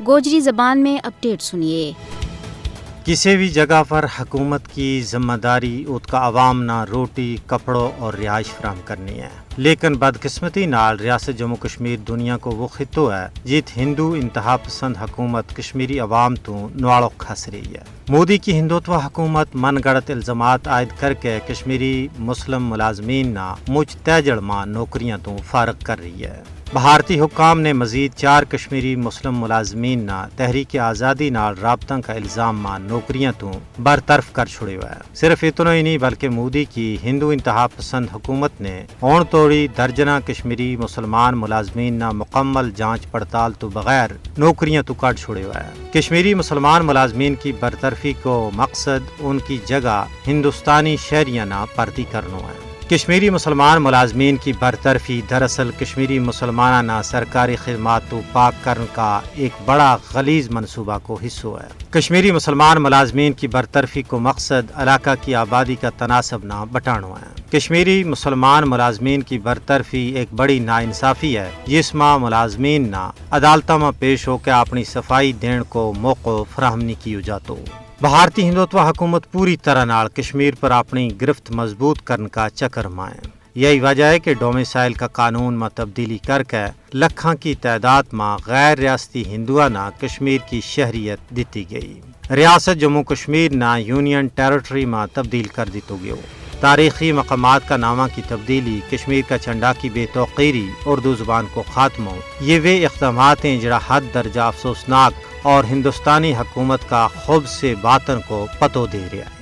گوجری زبان میں اپڈیٹ سنیے۔ کسی بھی جگہ پر حکومت کی ذمہ داری اس کا عوام نہ روٹی کپڑوں اور رہائش فراہم کرنی ہے، لیکن بدقسمتی نال ریاست جموں کشمیر دنیا کو وہ خطہ ہے جیت ہندو انتہا پسند حکومت کشمیری عوام تو نواڑو کھس رہی ہے۔ مودی کی ہندوتوا حکومت من گڑت الزامات عائد کر کے کشمیری مسلم ملازمین نہ مجھ تیجڑ ماں نوکریاں تو فارغ کر رہی ہے۔ بھارتی حکام نے مزید 4 کشمیری مسلم ملازمین نہ تحریک آزادی نال رابطہ کا الزام ماں نوکریاں تو برطرف کر چھڑے ہوا ہے۔ صرف اتنا ہی نہیں بلکہ مودی کی ہندو انتہا پسند حکومت نے اون توڑی درجنہ کشمیری مسلمان ملازمین نہ مکمل جانچ پڑتال تو بغیر نوکریاں تو کاٹ چھڑے ہوا ہے۔ کشمیری مسلمان ملازمین کی برطرفی کو مقصد ان کی جگہ ہندوستانی شہریاں نہ بھرتی کرنا ہے۔ کشمیری مسلمان ملازمین کی برطرفی دراصل کشمیری مسلمانہ نہ سرکاری خدمات تو پاک کرنے کا ایک بڑا غلیظ منصوبہ کو حصہ ہے۔ کشمیری مسلمان ملازمین کی برطرفی کو مقصد علاقہ کی آبادی کا تناسب نہ بٹانا ہے۔ کشمیری مسلمان ملازمین کی برطرفی ایک بڑی ناانصافی ہے جس میں ملازمین نہ عدالتوں میں پیش ہو کے اپنی صفائی دین کو موقع فراہم نہیں کیو جاتا۔ بھارتی ہندوتوا حکومت پوری طرح نال کشمیر پر اپنی گرفت مضبوط کرنے کا چکر میں ہے۔ یہی وجہ ہے کہ ڈومیسائل کا قانون میں تبدیلی کر کے لکھاں کی تعداد میں غیر ریاستی ہندوؤں نہ کشمیر کی شہریت دیتی گئی۔ ریاست جموں کشمیر نہ یونین ٹیریٹری میں تبدیل کر دیتو گیا۔ تاریخی مقامات کا نامہ کی تبدیلی، کشمیر کا جھنڈا کی بے توقیری، اردو زبان کو خاتمہ، یہ وہ اقدامات ہیں جڑا حد درجہ افسوسناک اور ہندوستانی حکومت کا خوب سے باطن کو پتو دے رہا ہے۔